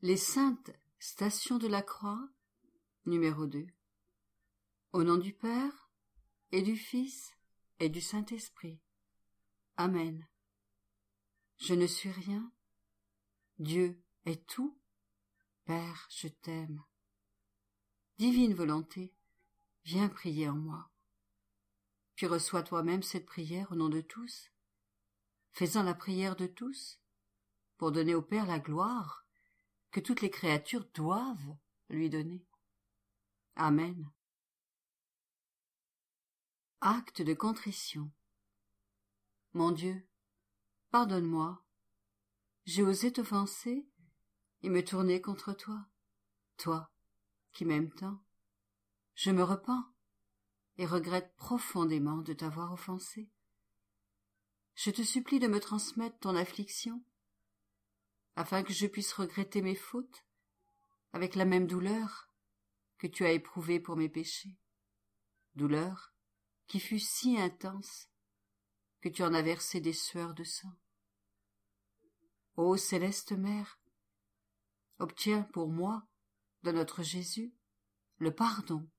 Les saintes stations de la croix, numéro 2. Au nom du Père, et du Fils, et du Saint-Esprit. Amen. Je ne suis rien. Dieu est tout. Père, je t'aime. Divine volonté, viens prier en moi. Puis reçois toi-même cette prière au nom de tous, faisant la prière de tous, pour donner au Père la gloire que toutes les créatures doivent lui donner. Amen. Acte de contrition. Mon Dieu, pardonne-moi. J'ai osé t'offenser et me tourner contre toi, toi qui m'aimes tant. Je me repens et regrette profondément de t'avoir offensé. Je te supplie de me transmettre ton affliction, afin que je puisse regretter mes fautes avec la même douleur que tu as éprouvée pour mes péchés, douleur qui fut si intense que tu en as versé des sueurs de sang. Ô céleste Mère, obtiens pour moi, de notre Jésus, le pardon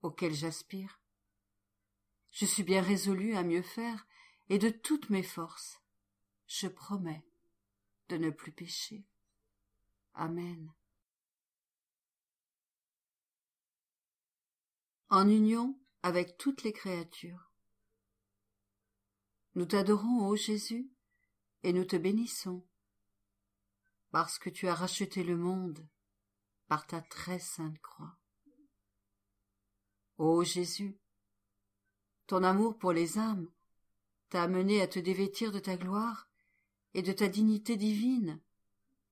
auquel j'aspire. Je suis bien résolue à mieux faire, et de toutes mes forces, je promets de ne plus pécher. Amen. En union avec toutes les créatures, nous t'adorons, ô Jésus, et nous te bénissons, parce que tu as racheté le monde par ta très sainte croix. Ô Jésus, ton amour pour les âmes t'a amené à te dévêtir de ta gloire et de ta dignité divine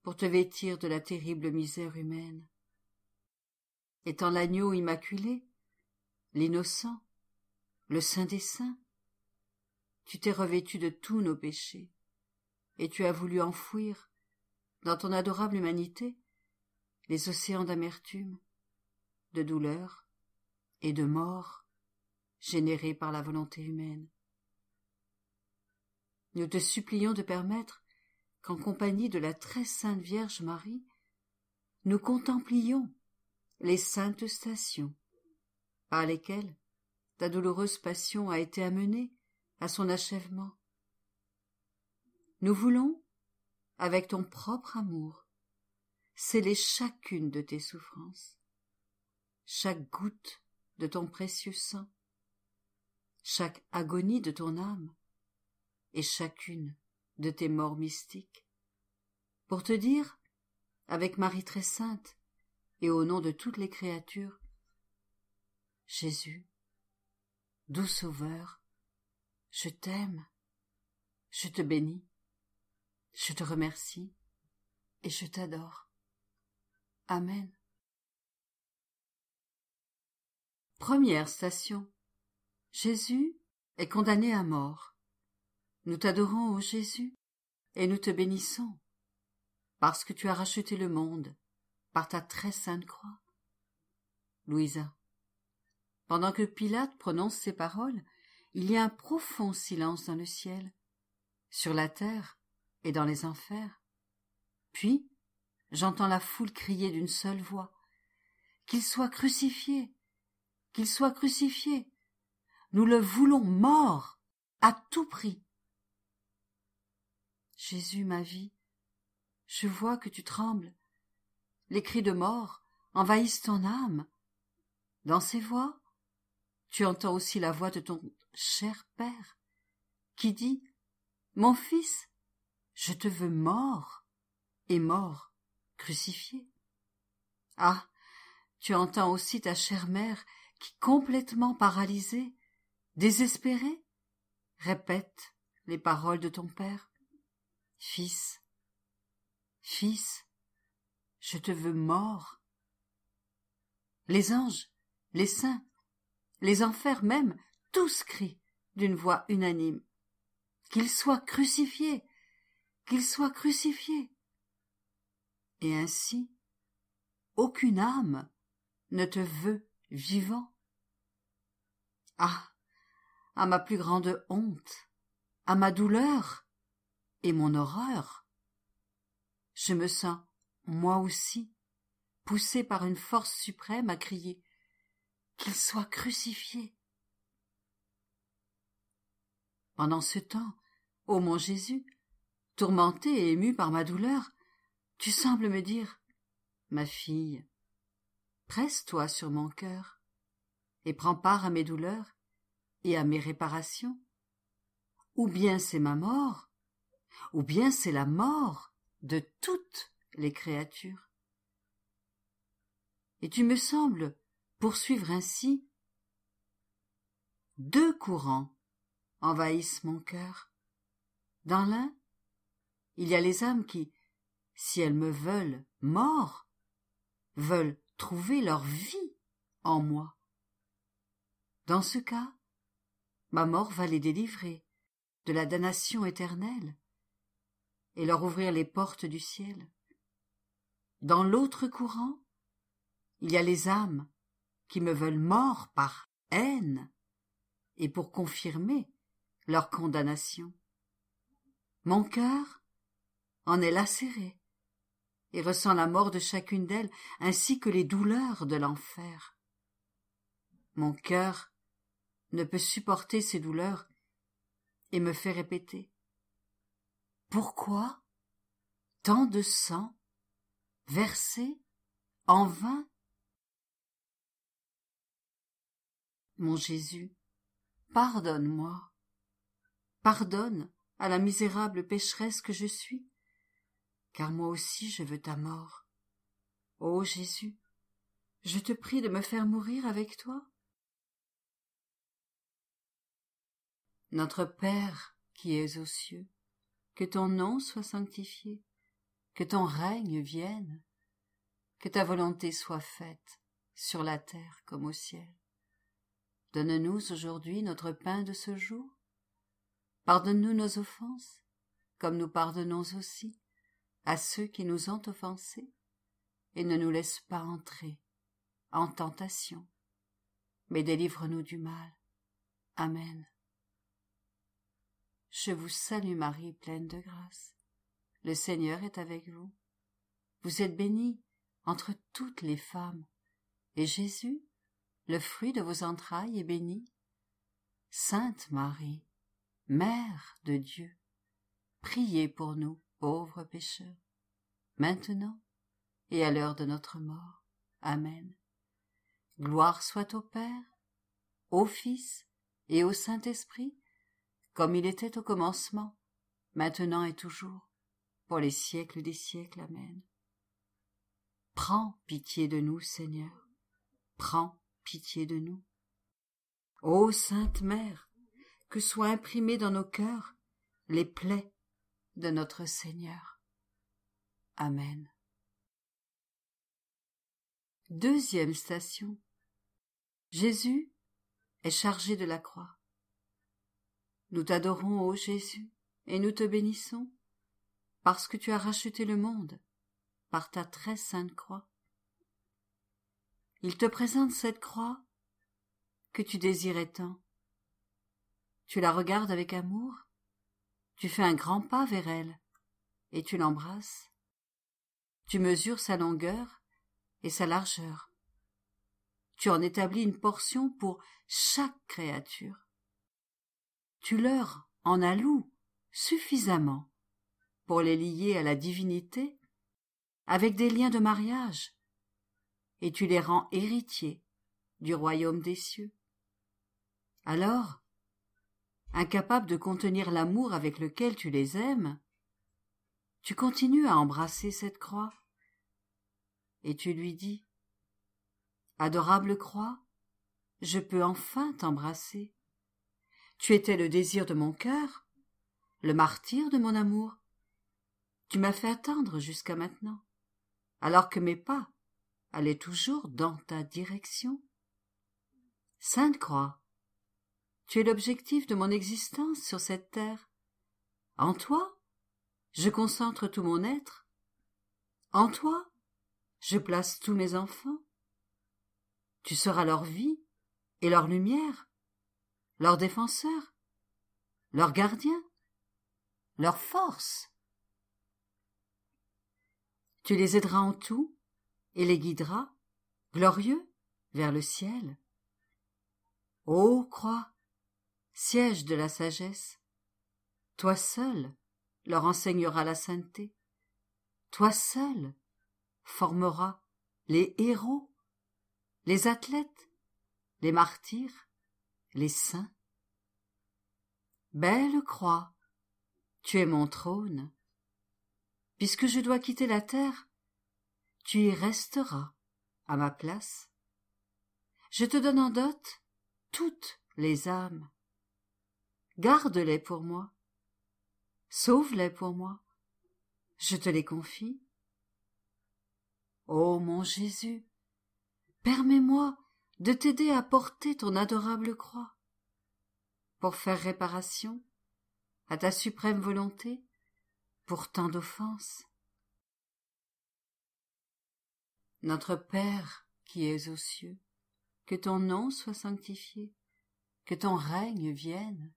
pour te vêtir de la terrible misère humaine. Étant l'agneau immaculé, l'innocent, le saint des saints, tu t'es revêtu de tous nos péchés, et tu as voulu enfouir, dans ton adorable humanité, les océans d'amertume, de douleur et de mort générés par la volonté humaine. Nous te supplions de permettre qu'en compagnie de la très sainte Vierge Marie, nous contemplions les saintes stations par lesquelles ta douloureuse passion a été amenée à son achèvement. Nous voulons, avec ton propre amour, sceller chacune de tes souffrances, chaque goutte de ton précieux sang, chaque agonie de ton âme, et chacune de tes morts mystiques, pour te dire, avec Marie très sainte, et au nom de toutes les créatures, Jésus, doux Sauveur, je t'aime, je te bénis, je te remercie, et je t'adore. Amen. Première station. Jésus est condamné à mort. Nous t'adorons, ô Jésus, et nous te bénissons, parce que tu as racheté le monde par ta très sainte croix. Louisa. Pendant que Pilate prononce ces paroles, il y a un profond silence dans le ciel, sur la terre et dans les enfers. Puis, j'entends la foule crier d'une seule voix, « Qu'il soit crucifié! Qu'il soit crucifié! Nous le voulons mort, à tout prix !» Jésus, ma vie, je vois que tu trembles. Les cris de mort envahissent ton âme. Dans ces voix, tu entends aussi la voix de ton cher Père, qui dit « Mon fils, je te veux mort, et mort, crucifié. » Ah, tu entends aussi ta chère mère qui, complètement paralysée, désespérée, répète les paroles de ton Père. « Fils, fils, je te veux mort. » Les anges, les saints, les enfers même, tous crient d'une voix unanime. « Qu'il soit crucifié, qu'il soit crucifié. » Et ainsi, aucune âme ne te veut vivant. Ah, à ma plus grande honte, à ma douleur et mon horreur, je me sens moi aussi, poussé par une force suprême, à crier « Qu'il soit crucifié !» Pendant ce temps, ô mon Jésus, tourmenté et ému par ma douleur, tu sembles me dire « Ma fille, presse-toi sur mon cœur et prends part à mes douleurs et à mes réparations. Ou bien c'est ma mort, ou bien c'est la mort de toutes les créatures. » Et tu me sembles poursuivre ainsi. Deux courants envahissent mon cœur. Dans l'un, il y a les âmes qui, si elles me veulent mort, veulent trouver leur vie en moi. Dans ce cas, ma mort va les délivrer de la damnation éternelle et leur ouvrir les portes du ciel. Dans l'autre courant, il y a les âmes qui me veulent mort par haine et pour confirmer leur condamnation. Mon cœur en est lacéré et ressent la mort de chacune d'elles ainsi que les douleurs de l'enfer. Mon cœur ne peut supporter ces douleurs et me fait répéter « Pourquoi tant de sang versé en vain ?» Mon Jésus, pardonne-moi, pardonne à la misérable pécheresse que je suis, car moi aussi je veux ta mort. Ô Jésus, je te prie de me faire mourir avec toi. Notre Père qui es aux cieux, que ton nom soit sanctifié, que ton règne vienne, que ta volonté soit faite sur la terre comme au ciel. Donne-nous aujourd'hui notre pain de ce jour. Pardonne-nous nos offenses, comme nous pardonnons aussi à ceux qui nous ont offensés, et ne nous laisse pas entrer en tentation, mais délivre-nous du mal. Amen. Je vous salue Marie, pleine de grâce. Le Seigneur est avec vous. Vous êtes bénie entre toutes les femmes, et Jésus, le fruit de vos entrailles, est béni. Sainte Marie, Mère de Dieu, priez pour nous, pauvres pécheurs, maintenant et à l'heure de notre mort. Amen. Gloire soit au Père, au Fils et au Saint-Esprit, comme il était au commencement, maintenant et toujours, pour les siècles des siècles. Amen. Prends pitié de nous, Seigneur, prends pitié de nous. Ô Sainte Mère, que soient imprimées dans nos cœurs les plaies de notre Seigneur. Amen. Deuxième station. Jésus est chargé de la croix. Nous t'adorons, ô Jésus, et nous te bénissons, parce que tu as racheté le monde par ta très sainte croix. Il te présente cette croix que tu désirais tant. Tu la regardes avec amour, tu fais un grand pas vers elle, et tu l'embrasses. Tu mesures sa longueur et sa largeur. Tu en établis une portion pour chaque créature. Tu leur en alloues suffisamment pour les lier à la divinité avec des liens de mariage, et tu les rends héritiers du royaume des cieux. Alors, incapable de contenir l'amour avec lequel tu les aimes, tu continues à embrasser cette croix, et tu lui dis « Adorable croix, je peux enfin t'embrasser. Tu étais le désir de mon cœur, le martyr de mon amour. Tu m'as fait attendre jusqu'à maintenant, alors que mes pas allaient toujours dans ta direction. Sainte Croix, tu es l'objectif de mon existence sur cette terre. En toi, je concentre tout mon être. En toi, je place tous mes enfants. Tu seras leur vie et leur lumière, leur défenseur, leur gardien, leur force. Tu les aideras en tout et les guideras, glorieux, vers le ciel. Ô croix, siège de la sagesse, toi seul leur enseigneras la sainteté, toi seul formeras les héros, les athlètes, les martyrs, les saints. Belle croix, tu es mon trône. Puisque je dois quitter la terre, tu y resteras à ma place. Je te donne en dot toutes les âmes. Garde-les pour moi, sauve-les pour moi, je te les confie. Ô mon Jésus, permets-moi de t'aider à porter ton adorable croix, pour faire réparation à ta suprême volonté pour tant d'offenses. Notre Père qui es aux cieux, que ton nom soit sanctifié, que ton règne vienne,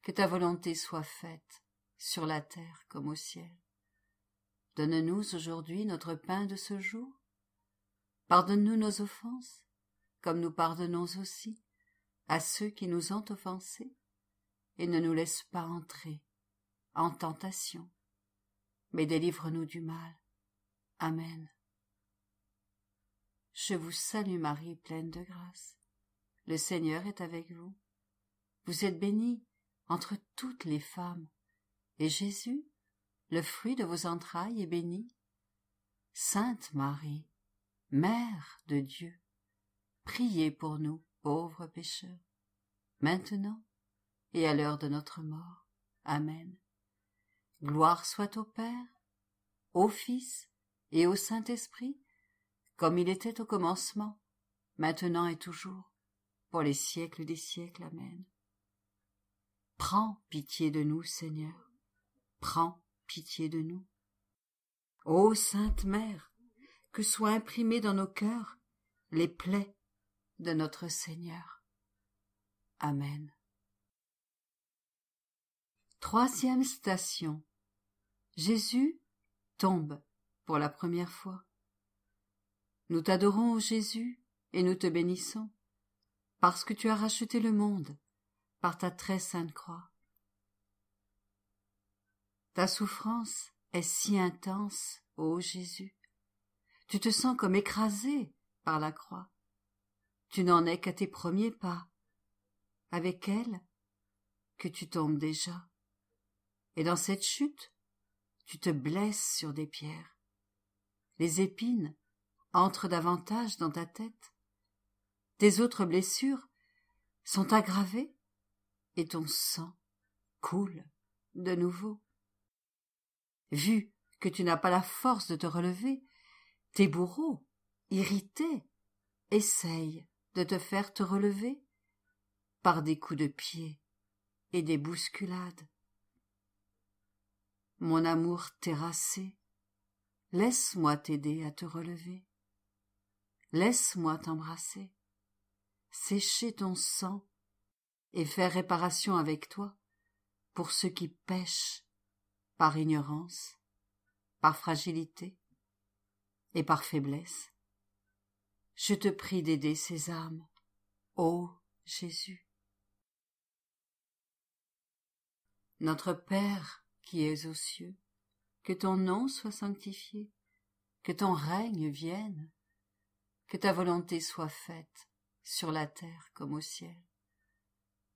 que ta volonté soit faite sur la terre comme au ciel. Donne-nous aujourd'hui notre pain de ce jour. Pardonne-nous nos offenses, comme nous pardonnons aussi à ceux qui nous ont offensés, et ne nous laisse pas entrer en tentation, mais délivre-nous du mal. Amen. Je vous salue Marie, pleine de grâce. Le Seigneur est avec vous. Vous êtes bénie entre toutes les femmes, et Jésus, le fruit de vos entrailles, est béni. Sainte Marie, Mère de Dieu, priez pour nous, pauvres pécheurs, maintenant et à l'heure de notre mort. Amen. Gloire soit au Père, au Fils et au Saint-Esprit, comme il était au commencement, maintenant et toujours, pour les siècles des siècles. Amen. Prends pitié de nous, Seigneur, prends pitié de nous. Ô Sainte Mère, que soient imprimées dans nos cœurs les plaies de notre Seigneur. Amen. Troisième station. Jésus tombe pour la première fois. Nous t'adorons, ô Jésus, et nous te bénissons, parce que tu as racheté le monde par ta très sainte croix. Ta souffrance est si intense, ô Jésus. Tu te sens comme écrasé par la croix. Tu n'en es qu'à tes premiers pas, avec elle que tu tombes déjà. Et dans cette chute, tu te blesses sur des pierres. Les épines entrent davantage dans ta tête. Tes autres blessures sont aggravées et ton sang coule de nouveau. Vu que tu n'as pas la force de te relever, tes bourreaux, irrités, essayent de te faire te relever par des coups de pied et des bousculades. Mon amour terrassé, laisse-moi t'aider à te relever. Laisse-moi t'embrasser, sécher ton sang et faire réparation avec toi pour ceux qui pêchent par ignorance, par fragilité et par faiblesse. Je te prie d'aider ces âmes, ô Jésus. Notre Père qui es aux cieux, que ton nom soit sanctifié, que ton règne vienne, que ta volonté soit faite sur la terre comme au ciel.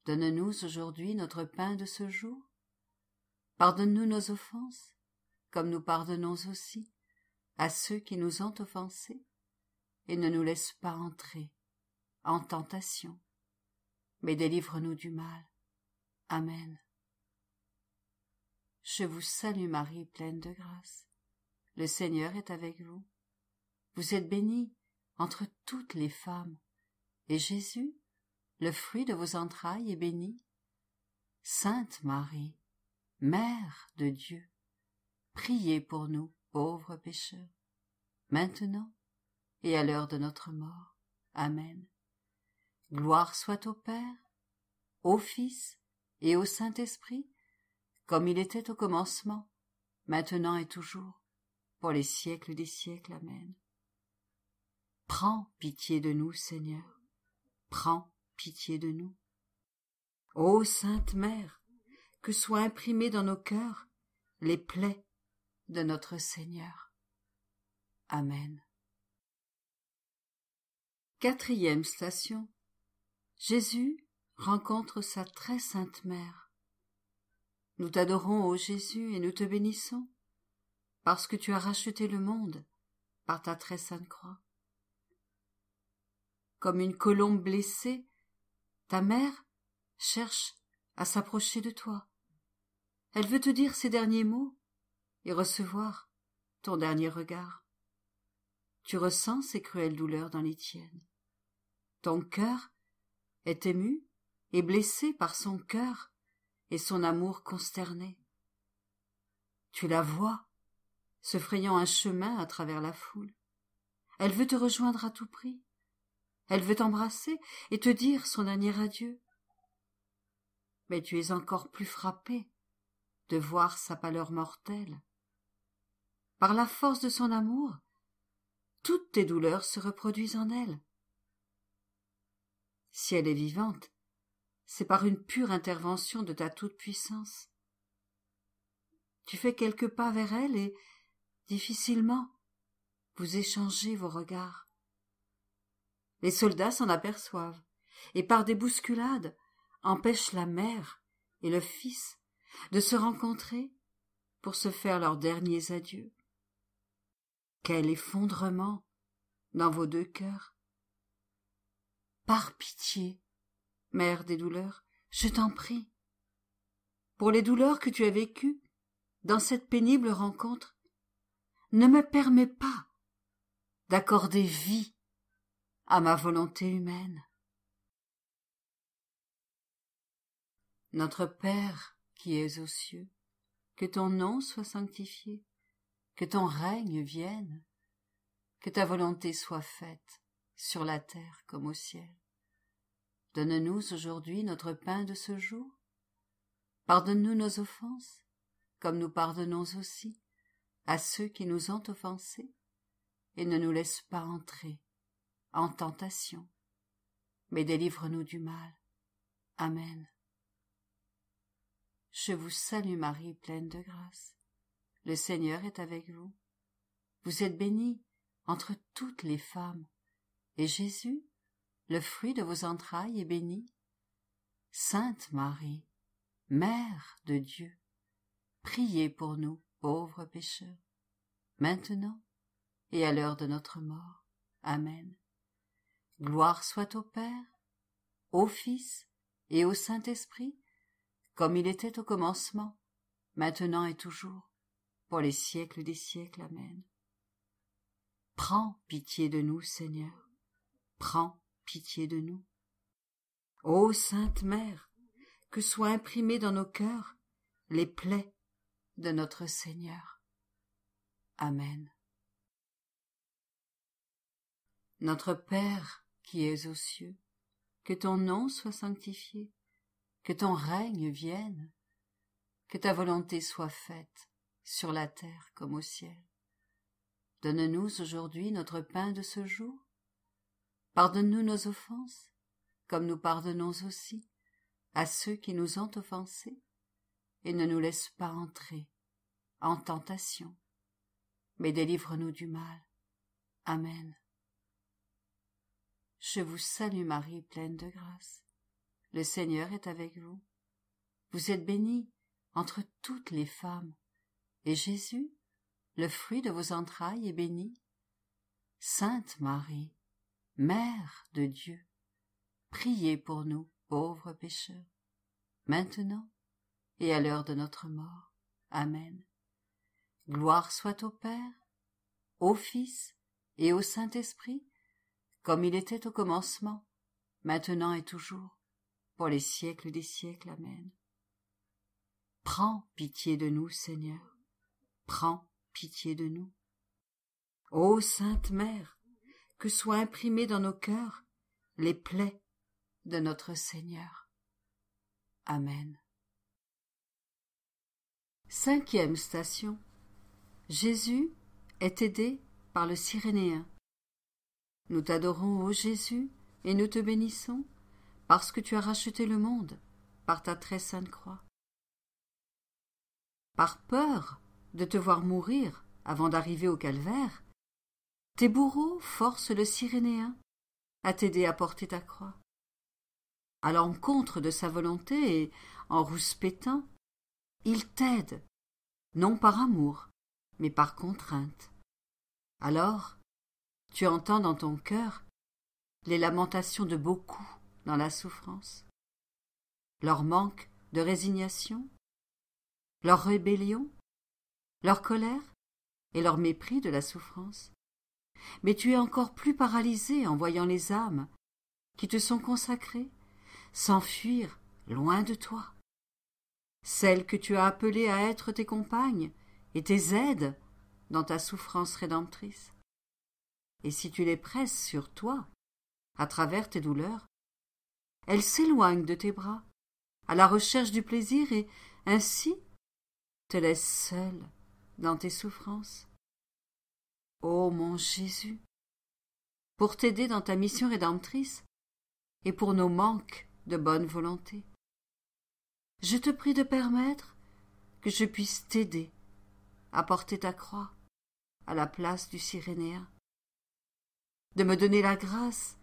Donne-nous aujourd'hui notre pain de ce jour. Pardonne-nous nos offenses, comme nous pardonnons aussi à ceux qui nous ont offensés, et ne nous laisse pas entrer en tentation, mais délivre-nous du mal. Amen. Je vous salue Marie, pleine de grâce. Le Seigneur est avec vous. Vous êtes bénie entre toutes les femmes, et Jésus, le fruit de vos entrailles, est béni. Sainte Marie, Mère de Dieu, priez pour nous, pauvres pécheurs, maintenant et à l'heure de notre mort. Amen. Gloire soit au Père, au Fils et au Saint-Esprit, comme il était au commencement, maintenant et toujours, pour les siècles des siècles. Amen. Prends pitié de nous, Seigneur. Prends pitié de nous. Ô Sainte Mère, que soient imprimées dans nos cœurs les plaies de notre Seigneur. Amen. Quatrième station. Jésus rencontre sa très sainte mère. Nous t'adorons, ô Jésus, et nous te bénissons, parce que tu as racheté le monde par ta très sainte croix. Comme une colombe blessée, ta mère cherche à s'approcher de toi. Elle veut te dire ces derniers mots et recevoir ton dernier regard. Tu ressens ces cruelles douleurs dans les tiennes. Ton cœur est ému et blessé par son cœur et son amour consterné. Tu la vois, se frayant un chemin à travers la foule. Elle veut te rejoindre à tout prix. Elle veut t'embrasser et te dire son dernier adieu. Mais tu es encore plus frappé de voir sa pâleur mortelle. Par la force de son amour, toutes tes douleurs se reproduisent en elle. Si elle est vivante, c'est par une pure intervention de ta toute-puissance. Tu fais quelques pas vers elle et, difficilement, vous échangez vos regards. Les soldats s'en aperçoivent et par des bousculades empêchent la mère et le fils de se rencontrer pour se faire leurs derniers adieux. Quel effondrement dans vos deux cœurs! Par pitié, mère des douleurs, je t'en prie, pour les douleurs que tu as vécues dans cette pénible rencontre, ne me permets pas d'accorder vie à ma volonté humaine. Notre Père qui es aux cieux, que ton nom soit sanctifié, que ton règne vienne, que ta volonté soit faite sur la terre comme au ciel. Donne-nous aujourd'hui notre pain de ce jour. Pardonne-nous nos offenses, comme nous pardonnons aussi à ceux qui nous ont offensés, et ne nous laisse pas entrer en tentation, mais délivre-nous du mal. Amen. Je vous salue Marie, pleine de grâce. Le Seigneur est avec vous. Vous êtes bénie entre toutes les femmes, et Jésus, le fruit de vos entrailles, est béni. Sainte Marie, Mère de Dieu, priez pour nous, pauvres pécheurs, maintenant et à l'heure de notre mort. Amen. Gloire soit au Père, au Fils et au Saint-Esprit, comme il était au commencement, maintenant et toujours, pour les siècles des siècles. Amen. Prends pitié de nous, Seigneur. Prends pitié de nous. Ô Sainte Mère, que soient imprimées dans nos cœurs les plaies de notre Seigneur. Amen. Notre Père qui es aux cieux, que ton nom soit sanctifié, que ton règne vienne, que ta volonté soit faite sur la terre comme au ciel. Donne-nous aujourd'hui notre pain de ce jour. Pardonne-nous nos offenses, comme nous pardonnons aussi à ceux qui nous ont offensés, et ne nous laisse pas entrer en tentation, mais délivre-nous du mal. Amen. Je vous salue Marie, pleine de grâce. Le Seigneur est avec vous. Vous êtes bénie entre toutes les femmes, et Jésus, le fruit de vos entrailles, est béni. Sainte Marie, Mère de Dieu, priez pour nous, pauvres pécheurs, maintenant et à l'heure de notre mort. Amen. Gloire soit au Père, au Fils et au Saint-Esprit, comme il était au commencement, maintenant et toujours, pour les siècles des siècles. Amen. Prends pitié de nous, Seigneur. Prends pitié de nous. Ô Sainte Mère, que soient imprimées dans nos cœurs les plaies de notre Seigneur. Amen. Cinquième station. Jésus est aidé par le Cyrénéen. Nous t'adorons, ô Jésus, et nous te bénissons, parce que tu as racheté le monde par ta très sainte croix. Par peur de te voir mourir avant d'arriver au calvaire, tes bourreaux forcent le Cyrénéen à t'aider à porter ta croix. À l'encontre de sa volonté et en rouspétant, il t'aide, non par amour, mais par contrainte. Alors, tu entends dans ton cœur les lamentations de beaucoup dans la souffrance, leur manque de résignation, leur rébellion, leur colère et leur mépris de la souffrance. Mais tu es encore plus paralysé en voyant les âmes qui te sont consacrées s'enfuir loin de toi. Celles que tu as appelées à être tes compagnes et tes aides dans ta souffrance rédemptrice. Et si tu les presses sur toi, à travers tes douleurs, elles s'éloignent de tes bras, à la recherche du plaisir et, ainsi, te laissent seul dans tes souffrances. Ô mon Jésus, pour t'aider dans ta mission rédemptrice et pour nos manques de bonne volonté, je te prie de permettre que je puisse t'aider à porter ta croix à la place du Cyrénéen, de me donner la grâce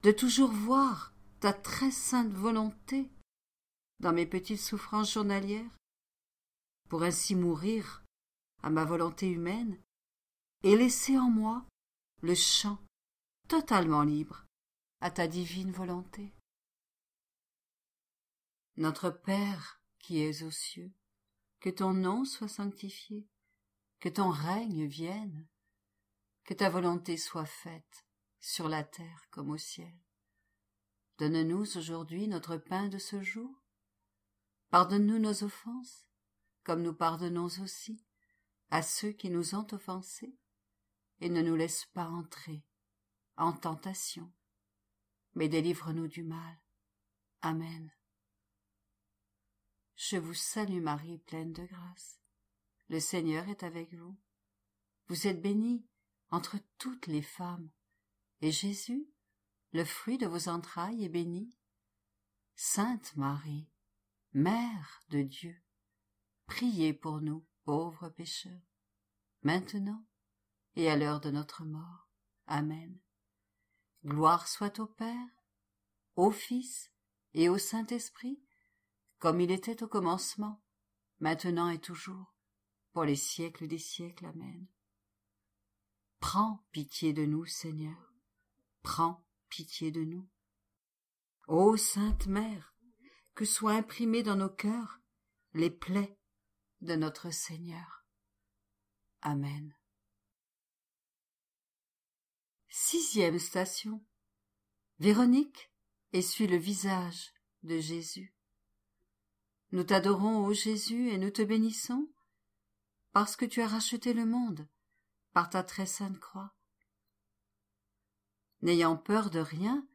de toujours voir ta très sainte volonté dans mes petites souffrances journalières, pour ainsi mourir à ma volonté humaine et laisser en moi le champ totalement libre à ta divine volonté. Notre Père qui es aux cieux, que ton nom soit sanctifié, que ton règne vienne, que ta volonté soit faite sur la terre comme au ciel. Donne-nous aujourd'hui notre pain de ce jour. Pardonne-nous nos offenses, comme nous pardonnons aussi à ceux qui nous ont offensés, et ne nous laisse pas entrer en tentation, mais délivre-nous du mal. Amen. Je vous salue Marie, pleine de grâce. Le Seigneur est avec vous. Vous êtes bénie entre toutes les femmes, et Jésus, le fruit de vos entrailles, est béni. Sainte Marie, Mère de Dieu, priez pour nous, pauvres pécheurs, maintenant et à l'heure de notre mort. Amen. Gloire soit au Père, au Fils et au Saint-Esprit, comme il était au commencement, maintenant et toujours, pour les siècles des siècles. Amen. Prends pitié de nous, Seigneur, prends pitié de nous. Ô Sainte Mère, que soient imprimées dans nos cœurs les plaies de notre Seigneur. Amen. 6e station. Véronique essuie le visage de Jésus. Nous t'adorons, ô Jésus, et nous te bénissons, parce que tu as racheté le monde par ta très sainte croix. N'ayant peur de rien,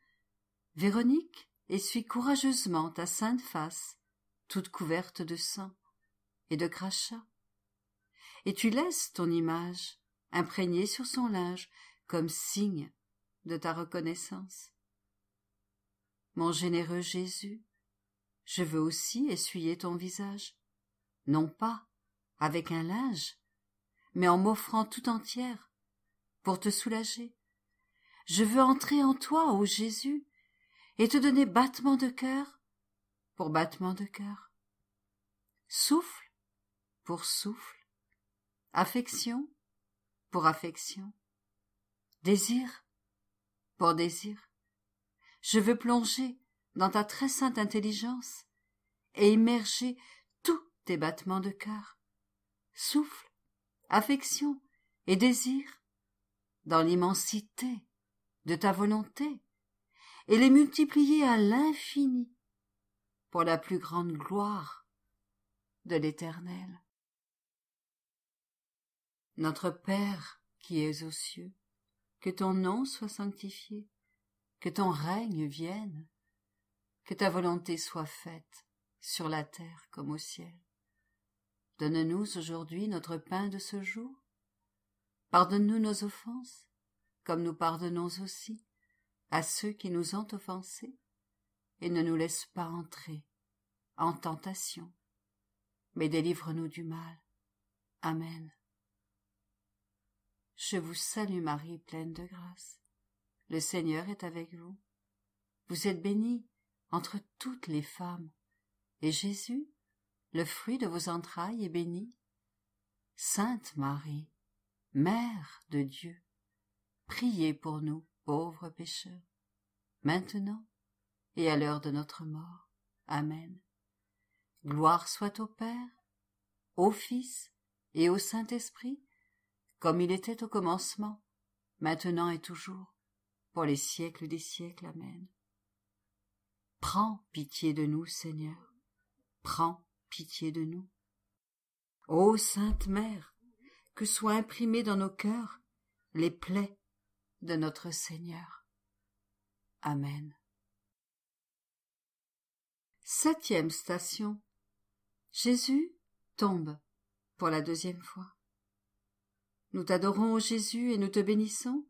Véronique essuie courageusement ta sainte face, toute couverte de sang et de crachats, et tu laisses ton image imprégnée sur son linge comme signe de ta reconnaissance. Mon généreux Jésus, je veux aussi essuyer ton visage, non pas avec un linge, mais en m'offrant tout entière pour te soulager. Je veux entrer en toi, ô Jésus, et te donner battement de cœur pour battement de cœur, souffle pour souffle, affection pour affection, désir pour désir. Je veux plonger dans ta très sainte intelligence et immerger tous tes battements de cœur, souffle, affection et désir dans l'immensité de ta volonté et les multiplier à l'infini pour la plus grande gloire de l'Éternel. Notre Père qui es aux cieux, que ton nom soit sanctifié, que ton règne vienne, que ta volonté soit faite sur la terre comme au ciel. Donne-nous aujourd'hui notre pain de ce jour. Pardonne-nous nos offenses, comme nous pardonnons aussi à ceux qui nous ont offensés, et ne nous laisse pas entrer en tentation, mais délivre-nous du mal. Amen. Je vous salue Marie, pleine de grâce. Le Seigneur est avec vous. Vous êtes bénie entre toutes les femmes, et Jésus, le fruit de vos entrailles, est béni. Sainte Marie, Mère de Dieu, priez pour nous, pauvres pécheurs, maintenant et à l'heure de notre mort. Amen. Gloire soit au Père, au Fils et au Saint-Esprit, comme il était au commencement, maintenant et toujours, pour les siècles des siècles. Amen. Prends pitié de nous, Seigneur, prends pitié de nous. Ô Sainte Mère, que soient imprimées dans nos cœurs les plaies de notre Seigneur. Amen. 7e station. Jésus tombe pour la 2e fois. Nous t'adorons, ô Jésus, et nous te bénissons,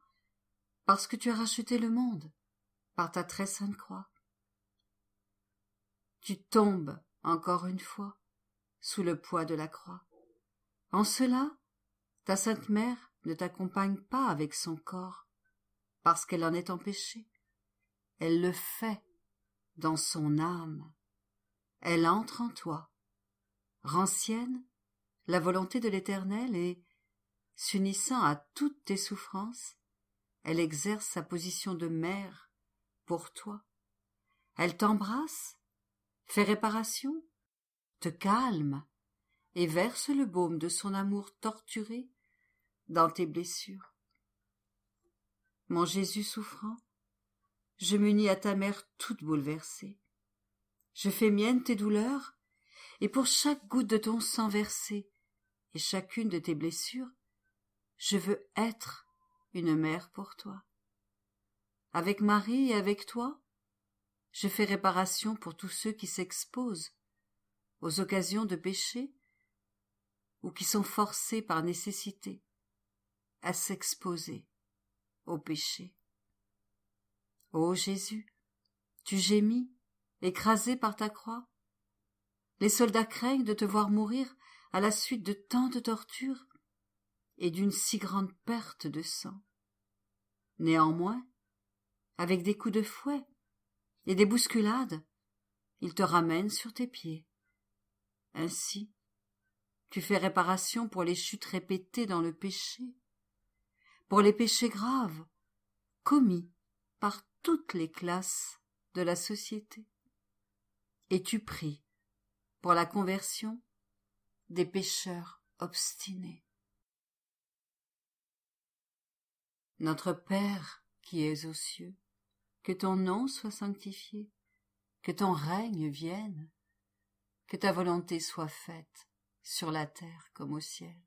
parce que tu as racheté le monde par ta très sainte croix. Tu tombes encore une fois sous le poids de la croix. En cela, ta Sainte Mère ne t'accompagne pas avec son corps, parce qu'elle en est empêchée. Elle le fait dans son âme. Elle entre en toi, rend sienne la volonté de l'Éternel et, s'unissant à toutes tes souffrances, elle exerce sa position de mère pour toi. Elle t'embrasse, fait réparation, te calme et verse le baume de son amour torturé dans tes blessures. Mon Jésus souffrant, je m'unis à ta mère toute bouleversée. Je fais mienne tes douleurs, et pour chaque goutte de ton sang versé et chacune de tes blessures, je veux être une mère pour toi. Avec Marie et avec toi, je fais réparation pour tous ceux qui s'exposent aux occasions de péché ou qui sont forcés par nécessité à s'exposer au péché. Ô Jésus, tu gémis, écrasé par ta croix. Les soldats craignent de te voir mourir à la suite de tant de tortures et d'une si grande perte de sang. Néanmoins, avec des coups de fouet et des bousculades, ils te ramènent sur tes pieds. Ainsi, tu fais réparation pour les chutes répétées dans le péché, pour les péchés graves commis par toutes les classes de la société. Et tu pries pour la conversion des pécheurs obstinés. Notre Père qui es aux cieux, que ton nom soit sanctifié, que ton règne vienne, que ta volonté soit faite sur la terre comme au ciel.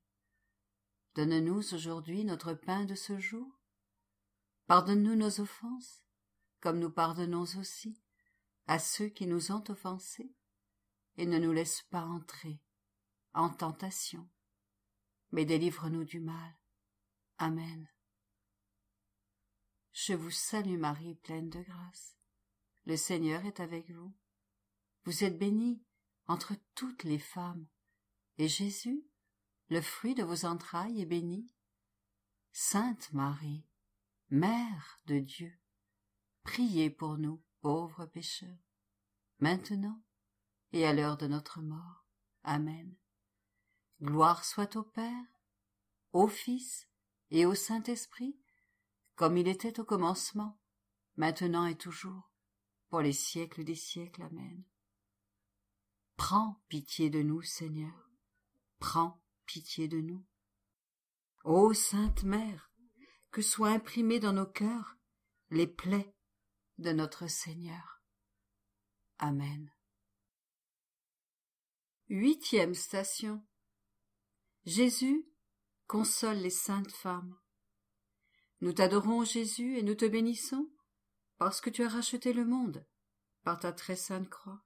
Donne-nous aujourd'hui notre pain de ce jour. Pardonne-nous nos offenses, comme nous pardonnons aussi à ceux qui nous ont offensés, et ne nous laisse pas entrer en tentation, mais délivre-nous du mal. Amen. Je vous salue Marie, pleine de grâce. Le Seigneur est avec vous. Vous êtes bénie entre toutes les femmes, et Jésus, le fruit de vos entrailles, est béni. Sainte Marie, Mère de Dieu, priez pour nous, pauvres pécheurs, maintenant et à l'heure de notre mort. Amen. Gloire soit au Père, au Fils et au Saint-Esprit, comme il était au commencement, maintenant et toujours, pour les siècles des siècles. Amen. Prends pitié de nous, Seigneur, prends pitié de nous. Ô Sainte Mère, que soient imprimées dans nos cœurs les plaies de notre Seigneur. Amen. 8e station. Jésus console les saintes femmes. Nous t'adorons, Jésus, et nous te bénissons, parce que tu as racheté le monde par ta très sainte croix.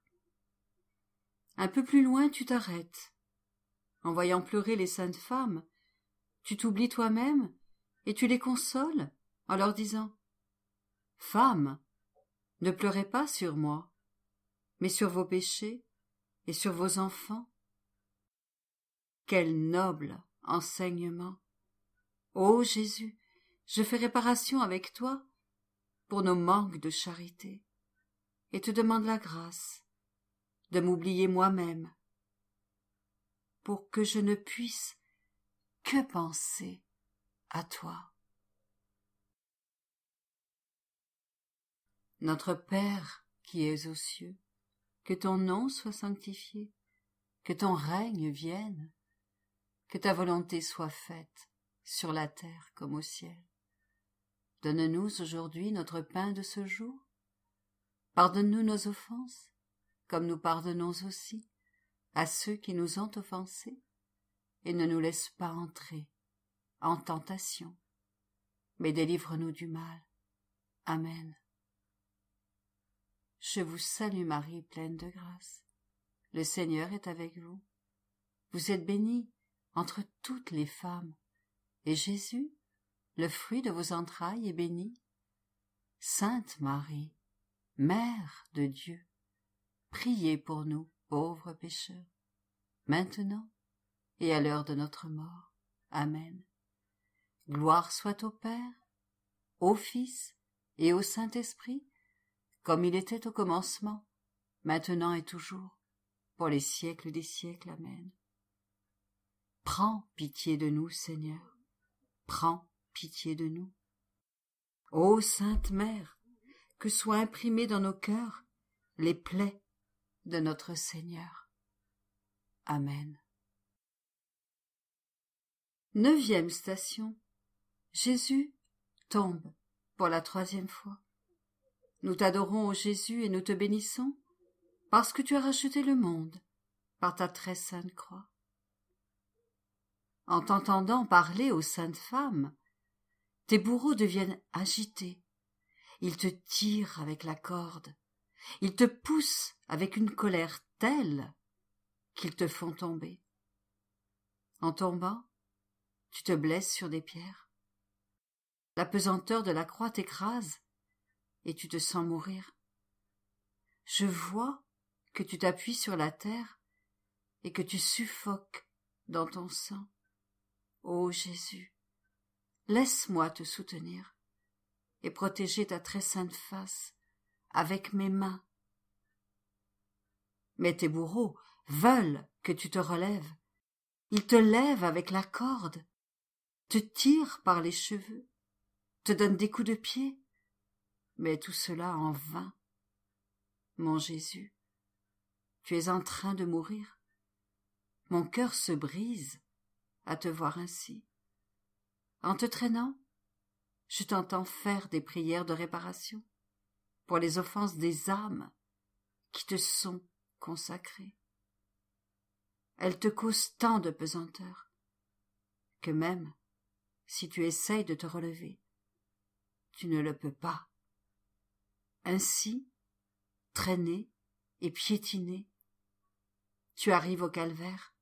Un peu plus loin, tu t'arrêtes. En voyant pleurer les saintes femmes, tu t'oublies toi-même et tu les consoles en leur disant « Femmes, ne pleurez pas sur moi, mais sur vos péchés et sur vos enfants. » Quel noble enseignement! Ô Jésus, je fais réparation avec toi pour nos manques de charité et te demande la grâce de m'oublier moi-même pour que je ne puisse que penser à toi. Notre Père qui es aux cieux, que ton nom soit sanctifié, que ton règne vienne, que ta volonté soit faite sur la terre comme au ciel. Donne-nous aujourd'hui notre pain de ce jour. Pardonne-nous nos offenses, comme nous pardonnons aussi à ceux qui nous ont offensés, et ne nous laisse pas entrer en tentation, mais délivre-nous du mal. Amen. Je vous salue Marie, pleine de grâce. Le Seigneur est avec vous. Vous êtes bénie entre toutes les femmes, et Jésus, le fruit de vos entrailles, est béni. Sainte Marie, Mère de Dieu, priez pour nous, pauvres pécheurs, maintenant et à l'heure de notre mort. Amen. Gloire soit au Père, au Fils et au Saint-Esprit, comme il était au commencement, maintenant et toujours, pour les siècles des siècles. Amen. Prends pitié de nous, Seigneur, prends pitié de nous. Ô Sainte Mère, que soient imprimées dans nos cœurs les plaies de notre Seigneur. Amen. 9e station. Jésus tombe pour la 3e fois. Nous t'adorons, ô Jésus, et nous te bénissons, parce que tu as racheté le monde par ta très sainte croix. En t'entendant parler aux saintes femmes, tes bourreaux deviennent agités. Ils te tirent avec la corde. Ils te poussent avec une colère telle qu'ils te font tomber. En tombant, tu te blesses sur des pierres. La pesanteur de la croix t'écrase et tu te sens mourir. Je vois que tu t'appuies sur la terre et que tu suffoques dans ton sang. Ô Jésus, laisse-moi te soutenir et protéger ta très sainte face avec mes mains. Mais tes bourreaux veulent que tu te relèves. Ils te lèvent avec la corde, te tirent par les cheveux, te donnent des coups de pied, mais tout cela en vain. Mon Jésus, tu es en train de mourir. Mon cœur se brise à te voir ainsi. En te traînant, je t'entends faire des prières de réparation pour les offenses des âmes qui te sont consacrées. Elles te causent tant de pesanteur que même si tu essayes de te relever, tu ne le peux pas. Ainsi, traîné et piétiné, tu arrives au calvaire,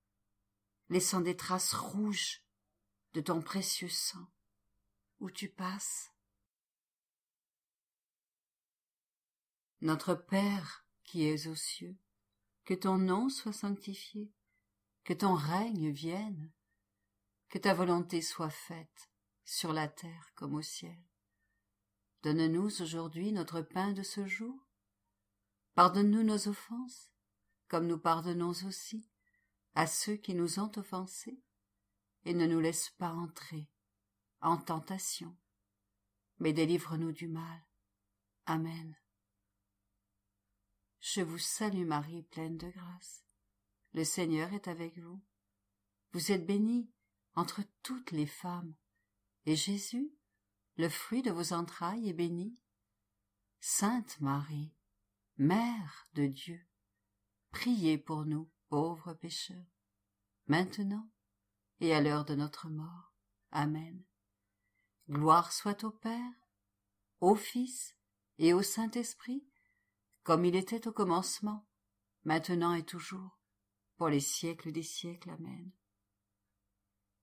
laissant des traces rouges de ton précieux sang où tu passes. Notre Père qui es aux cieux, que ton nom soit sanctifié, que ton règne vienne, que ta volonté soit faite sur la terre comme au ciel. Donne-nous aujourd'hui notre pain de ce jour. Pardonne-nous nos offenses, comme nous pardonnons aussi à ceux qui nous ont offensés, et ne nous laisse pas entrer en tentation, mais délivre-nous du mal. Amen. Je vous salue Marie, pleine de grâce. Le Seigneur est avec vous. Vous êtes bénie entre toutes les femmes, et Jésus, le fruit de vos entrailles, est béni. Sainte Marie, Mère de Dieu, priez pour nous, pauvres pécheurs, maintenant et à l'heure de notre mort. Amen. Gloire soit au Père, au Fils et au Saint-Esprit, comme il était au commencement, maintenant et toujours, pour les siècles des siècles. Amen.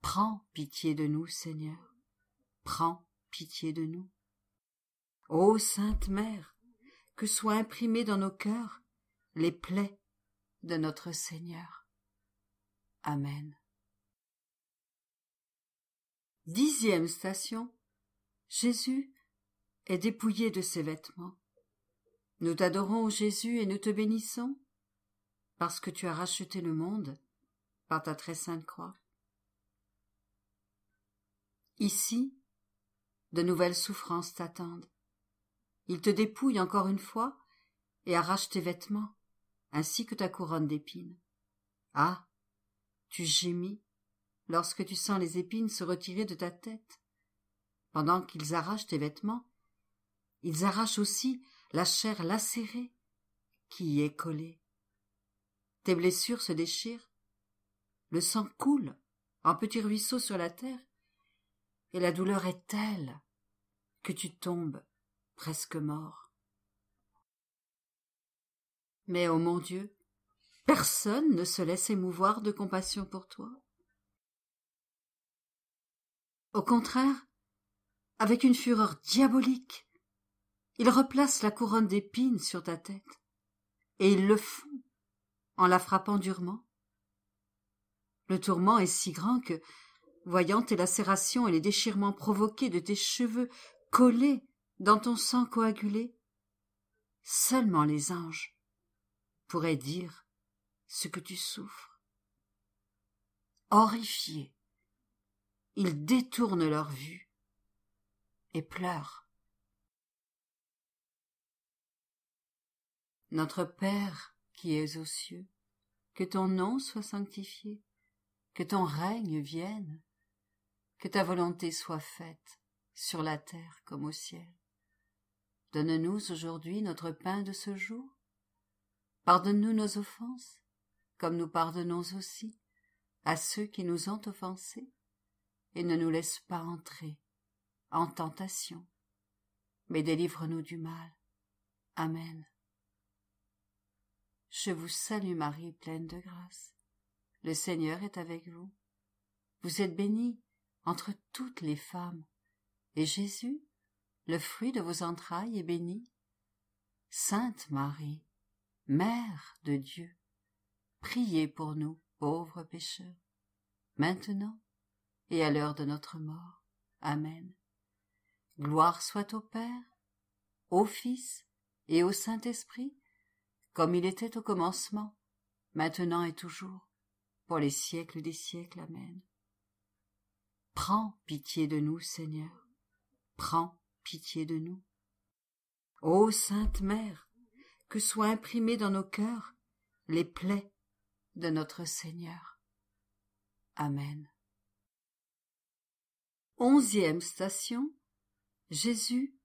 Prends pitié de nous, Seigneur, prends pitié de nous. Ô Sainte Mère, que soient imprimées dans nos cœurs les plaies de notre Seigneur. Amen. 10e station. Jésus est dépouillé de ses vêtements. Nous t'adorons, Jésus, et nous te bénissons, parce que tu as racheté le monde par ta très sainte croix. Ici, de nouvelles souffrances t'attendent. Il te dépouille encore une fois et arrache tes vêtements, ainsi que ta couronne d'épines. Ah, tu gémis lorsque tu sens les épines se retirer de ta tête. Pendant qu'ils arrachent tes vêtements, ils arrachent aussi la chair lacérée qui y est collée. Tes blessures se déchirent, le sang coule en petits ruisseaux sur la terre, et la douleur est telle que tu tombes presque mort. Mais, ô mon Dieu, personne ne se laisse émouvoir de compassion pour toi. Au contraire, avec une fureur diabolique, ils replacent la couronne d'épines sur ta tête, et ils le font en la frappant durement. Le tourment est si grand que, voyant tes lacérations et les déchirements provoqués de tes cheveux collés dans ton sang coagulé, seulement les anges pourraient dire ce que tu souffres. Horrifiés, ils détournent leur vue et pleurent. Notre Père qui es aux cieux, que ton nom soit sanctifié, que ton règne vienne, que ta volonté soit faite sur la terre comme au ciel. Donne-nous aujourd'hui notre pain de ce jour. Pardonne-nous nos offenses, comme nous pardonnons aussi à ceux qui nous ont offensés, et ne nous laisse pas entrer en tentation, mais délivre-nous du mal. Amen. Je vous salue Marie, pleine de grâce. Le Seigneur est avec vous. Vous êtes bénie entre toutes les femmes, et Jésus, le fruit de vos entrailles, est béni. Sainte Marie, Mère de Dieu, priez pour nous, pauvres pécheurs, maintenant et à l'heure de notre mort. Amen. Gloire soit au Père, au Fils et au Saint-Esprit, comme il était au commencement, maintenant et toujours, pour les siècles des siècles. Amen. Prends pitié de nous, Seigneur, prends pitié de nous. Ô Sainte Mère, que soient imprimées dans nos cœurs les plaies de notre Seigneur. Amen. 11e station. Jésus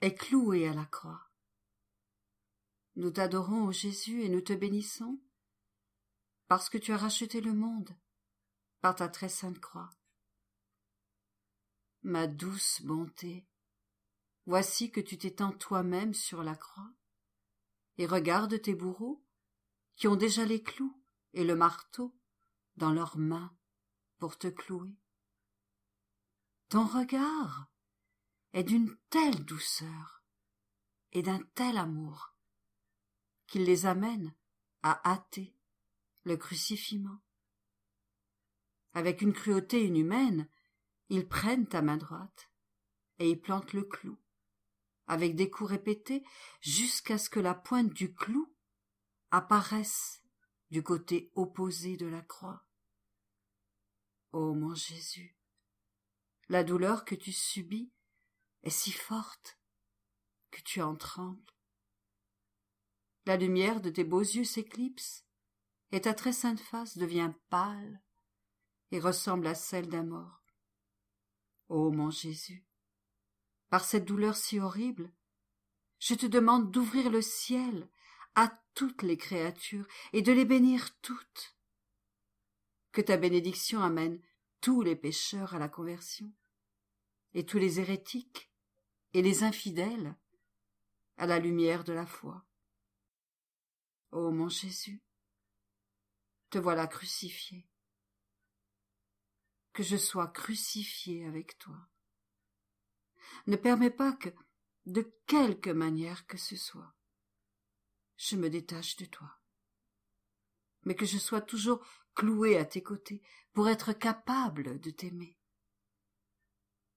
est cloué à la croix. Nous t'adorons, ô Jésus, et nous te bénissons, parce que tu as racheté le monde par ta très sainte croix. Ma douce bonté, voici que tu t'étends toi-même sur la croix, et regarde tes bourreaux, qui ont déjà les clous et le marteau dans leurs mains pour te clouer. Ton regard est d'une telle douceur et d'un tel amour qu'il les amène à hâter le crucifiement. Avec une cruauté inhumaine, ils prennent ta main droite et y plantent le clou, avec des coups répétés jusqu'à ce que la pointe du clou apparaisse du côté opposé de la croix. Ô mon Jésus, la douleur que tu subis est si forte que tu en trembles. La lumière de tes beaux yeux s'éclipse, et ta très sainte face devient pâle et ressemble à celle d'un mort. Ô mon Jésus, par cette douleur si horrible, je te demande d'ouvrir le ciel à toutes les créatures et de les bénir toutes. Que ta bénédiction amène tous les pécheurs à la conversion, et tous les hérétiques et les infidèles à la lumière de la foi. Ô mon Jésus, te voilà crucifié. que je sois crucifié avec toi. Ne permets pas que, de quelque manière que ce soit, je me détache de toi, mais que je sois toujours cloué à tes côtés pour être capable de t'aimer,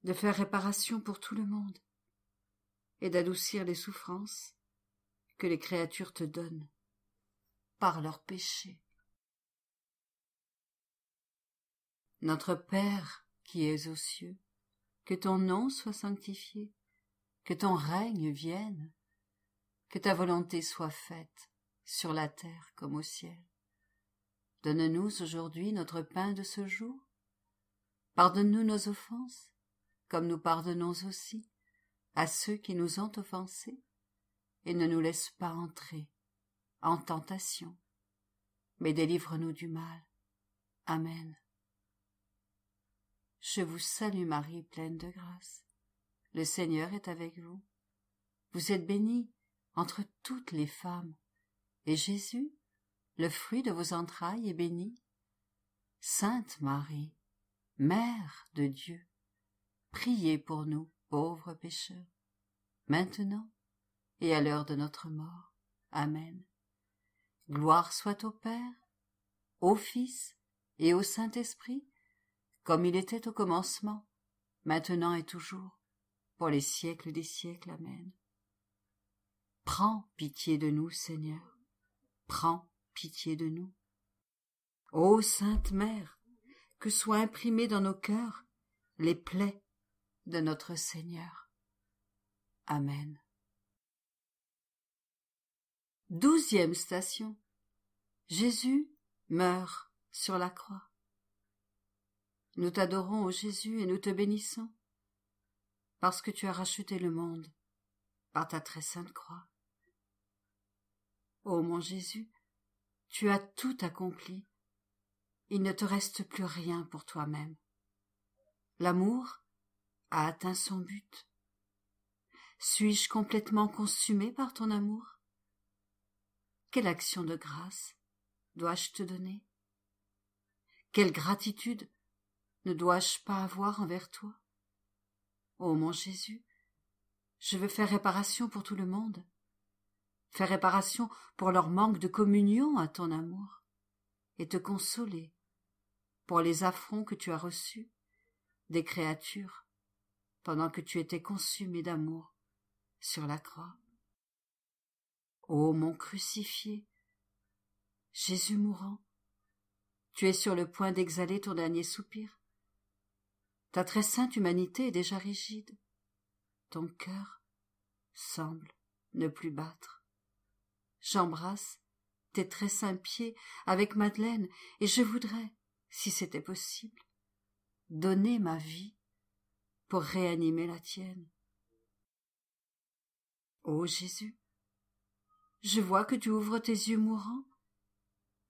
de faire réparation pour tout le monde et d'adoucir les souffrances que les créatures te donnent par leurs péchés. Notre Père qui es aux cieux, que ton nom soit sanctifié, que ton règne vienne, que ta volonté soit faite sur la terre comme au ciel. Donne-nous aujourd'hui notre pain de ce jour. Pardonne-nous nos offenses, comme nous pardonnons aussi à ceux qui nous ont offensés, et ne nous laisse pas entrer en tentation, mais délivre-nous du mal. Amen. Je vous salue Marie, pleine de grâce. Le Seigneur est avec vous. Vous êtes bénie entre toutes les femmes, et Jésus, le fruit de vos entrailles, est béni. Sainte Marie, Mère de Dieu, priez pour nous, pauvres pécheurs, maintenant et à l'heure de notre mort. Amen. Gloire soit au Père, au Fils et au Saint-Esprit, comme il était au commencement, maintenant et toujours, pour les siècles des siècles. Amen. Prends pitié de nous, Seigneur, prends pitié de nous. Ô Sainte Mère, que soient imprimées dans nos cœurs les plaies de notre Seigneur. Amen. 12e station. Jésus meurt sur la croix. Nous t'adorons, ô Jésus, et nous te bénissons, parce que tu as racheté le monde par ta très sainte croix. Ô mon Jésus, tu as tout accompli. Il ne te reste plus rien pour toi-même. L'amour a atteint son but. Suis-je complètement consumé par ton amour? Quelle action de grâce dois-je te donner? Quelle gratitude ne dois-je pas avoir envers toi? Ô mon Jésus, je veux faire réparation pour tout le monde, faire réparation pour leur manque de communion à ton amour, et te consoler pour les affronts que tu as reçus des créatures pendant que tu étais consumé d'amour sur la croix. Ô mon crucifié, Jésus mourant, tu es sur le point d'exhaler ton dernier soupir. Ta très sainte humanité est déjà rigide. Ton cœur semble ne plus battre. J'embrasse tes très saints pieds avec Madeleine, et je voudrais, si c'était possible, donner ma vie pour réanimer la tienne. Ô Jésus, je vois que tu ouvres tes yeux mourants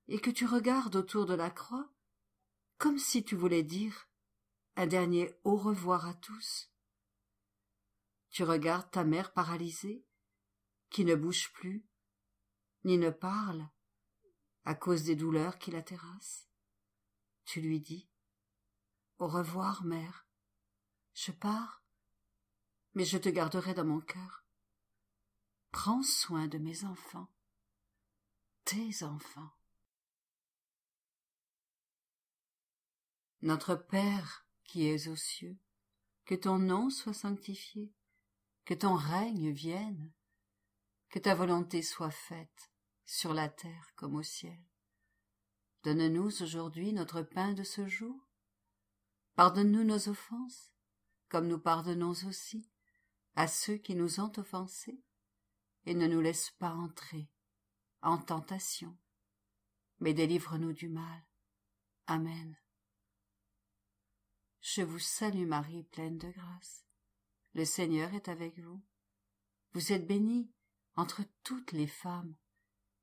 et que tu regardes autour de la croix comme si tu voulais dire un dernier au revoir à tous. Tu regardes ta mère paralysée, qui ne bouge plus, ni ne parle, à cause des douleurs qui la terrassent. Tu lui dis, « Au revoir, mère, je pars, mais je te garderai dans mon cœur. Prends soin de mes enfants, tes enfants. » Notre Père qui es aux cieux, que ton nom soit sanctifié, que ton règne vienne, que ta volonté soit faite sur la terre comme au ciel. Donne-nous aujourd'hui notre pain de ce jour. Pardonne-nous nos offenses, comme nous pardonnons aussi à ceux qui nous ont offensés, et ne nous laisse pas entrer en tentation, mais délivre-nous du mal. Amen. Je vous salue Marie, pleine de grâce. Le Seigneur est avec vous. Vous êtes bénie entre toutes les femmes,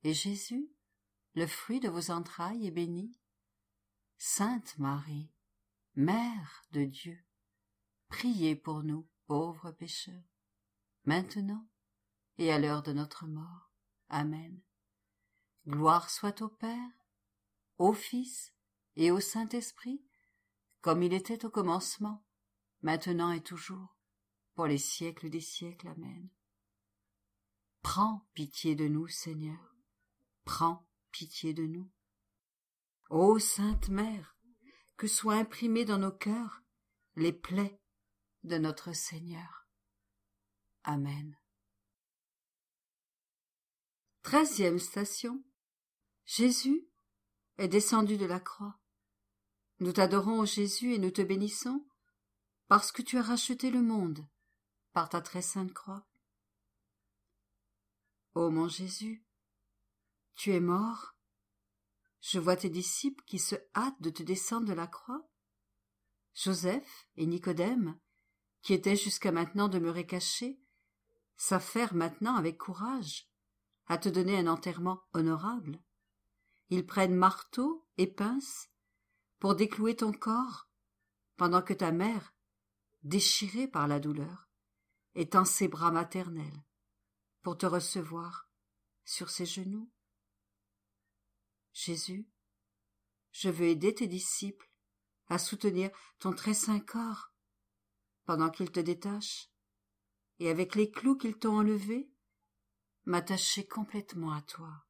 et Jésus, le fruit de vos entrailles, est béni. Sainte Marie, Mère de Dieu, priez pour nous, pauvres pécheurs, maintenant et à l'heure de notre mort. Amen. Gloire soit au Père, au Fils et au Saint-Esprit, comme il était au commencement, maintenant et toujours, pour les siècles des siècles. Amen. Prends pitié de nous, Seigneur, prends pitié de nous. Ô Sainte Mère, que soient imprimés dans nos cœurs les plaies de notre Seigneur. Amen. 13e station. Jésus est descendu de la croix. Nous t'adorons, ô Jésus, et nous te bénissons, parce que tu as racheté le monde par ta très sainte croix. Ô mon Jésus, tu es mort. Je vois tes disciples qui se hâtent de te descendre de la croix. Joseph et Nicodème, qui étaient jusqu'à maintenant demeurés cachés, s'affairent maintenant avec courage à te donner un enterrement honorable. Ils prennent marteau et pince pour déclouer ton corps, pendant que ta mère, déchirée par la douleur, étend ses bras maternels pour te recevoir sur ses genoux. Jésus, je veux aider tes disciples à soutenir ton très saint corps pendant qu'ils te détachent, et avec les clous qu'ils t'ont enlevés, m'attacher complètement à toi.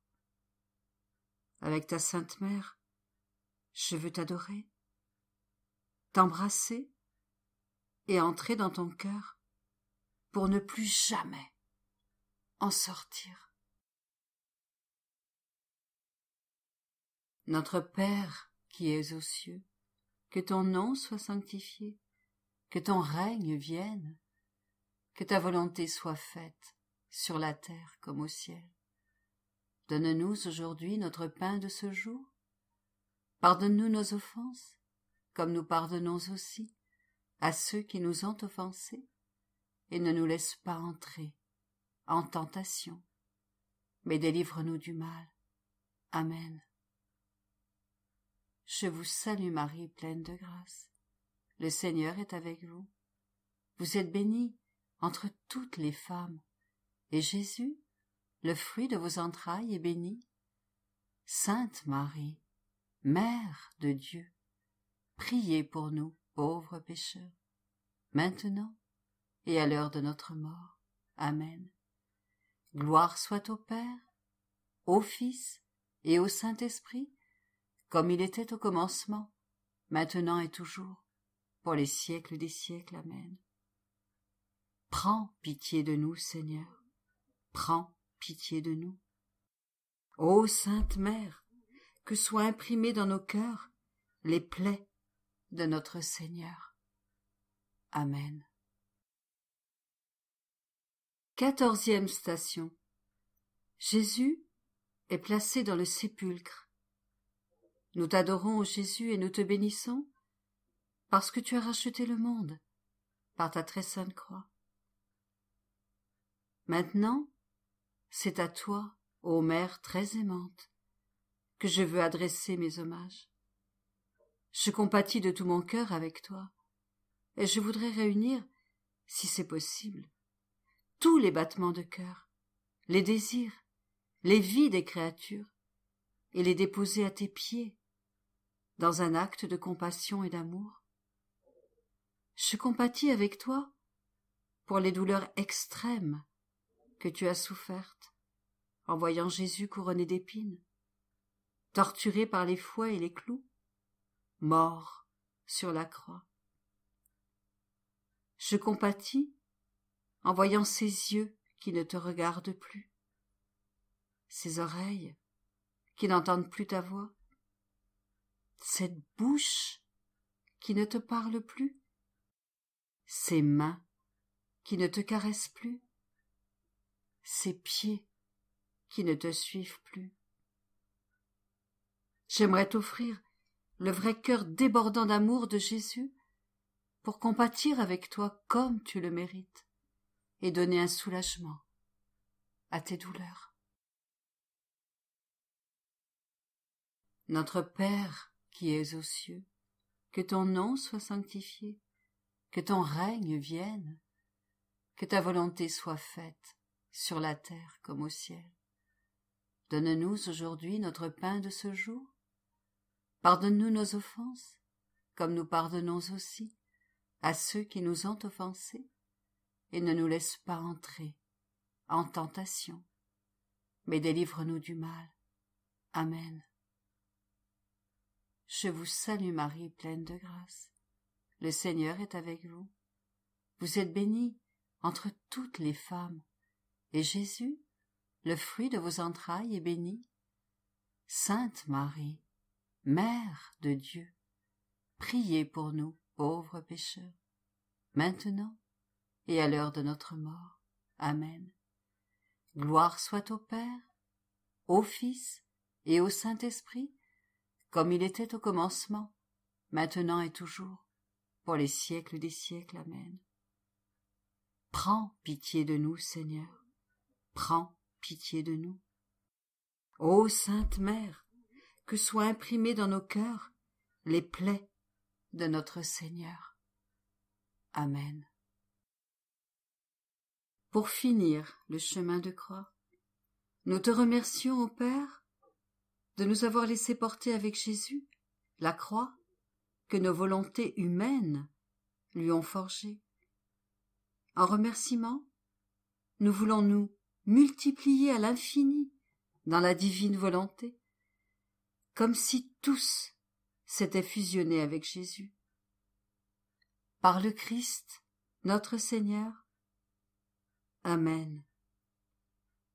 Avec ta Sainte Mère, je veux t'adorer, t'embrasser et entrer dans ton cœur pour ne plus jamais en sortir. Notre Père qui es aux cieux, que ton nom soit sanctifié, que ton règne vienne, que ta volonté soit faite sur la terre comme au ciel. Donne-nous aujourd'hui notre pain de ce jour. Pardonne-nous nos offenses, comme nous pardonnons aussi à ceux qui nous ont offensés, et ne nous laisse pas entrer en tentation, mais délivre-nous du mal. Amen. Je vous salue Marie, pleine de grâce. Le Seigneur est avec vous. Vous êtes bénie entre toutes les femmes, et Jésus, le fruit de vos entrailles, est béni. Sainte Marie, Mère de Dieu, priez pour nous, pauvres pécheurs, maintenant et à l'heure de notre mort. Amen. Gloire soit au Père, au Fils et au Saint-Esprit, comme il était au commencement, maintenant et toujours, pour les siècles des siècles. Amen. Prends pitié de nous, Seigneur, prends pitié de nous. Ô Sainte Mère, que soient imprimés dans nos cœurs les plaies de notre Seigneur. Amen. 14e station. Jésus est placé dans le sépulcre. Nous t'adorons, ô Jésus, et nous te bénissons, parce que tu as racheté le monde par ta très sainte croix. Maintenant, c'est à toi, ô Mère très aimante, que je veux adresser mes hommages. Je compatis de tout mon cœur avec toi, et je voudrais réunir, si c'est possible, tous les battements de cœur, les désirs, les vies des créatures, et les déposer à tes pieds, dans un acte de compassion et d'amour. Je compatis avec toi pour les douleurs extrêmes que tu as souffertes en voyant Jésus couronné d'épines, torturé par les fouets et les clous, mort sur la croix. Je compatis en voyant ces yeux qui ne te regardent plus, ces oreilles qui n'entendent plus ta voix, cette bouche qui ne te parle plus, ces mains qui ne te caressent plus, ces pieds qui ne te suivent plus. J'aimerais t'offrir le vrai cœur débordant d'amour de Jésus pour compatir avec toi comme tu le mérites et donner un soulagement à tes douleurs. Notre Père qui es aux cieux, que ton nom soit sanctifié, que ton règne vienne, que ta volonté soit faite sur la terre comme au ciel. Donne-nous aujourd'hui notre pain de ce jour. Pardonne-nous nos offenses, comme nous pardonnons aussi à ceux qui nous ont offensés, et ne nous laisse pas entrer en tentation, mais délivre-nous du mal. Amen. Je vous salue Marie, pleine de grâce. Le Seigneur est avec vous. Vous êtes bénie entre toutes les femmes, et Jésus, le fruit de vos entrailles, est béni. Sainte Marie, Mère de Dieu, priez pour nous, pauvres pécheurs, maintenant et à l'heure de notre mort. Amen. Gloire soit au Père, au Fils et au Saint-Esprit, comme il était au commencement, maintenant et toujours, pour les siècles des siècles. Amen. Prends pitié de nous, Seigneur, prends pitié de nous. Ô Sainte Mère, que soient imprimées dans nos cœurs les plaies de notre Seigneur. Amen. Pour finir le chemin de croix, nous te remercions, ô Père, de nous avoir laissé porter avec Jésus la croix que nos volontés humaines lui ont forgée. En remerciement, nous voulons nous multiplier à l'infini dans la divine volonté, comme si tous s'étaient fusionnés avec Jésus. Par le Christ, notre Seigneur. Amen.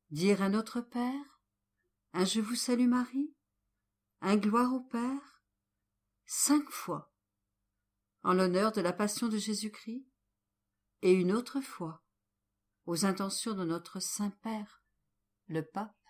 Dire à notre Père, un Je vous salue Marie, un Gloire au Père, 5 fois, en l'honneur de la Passion de Jésus-Christ, et une autre fois, aux intentions de notre Saint-Père, le Pape.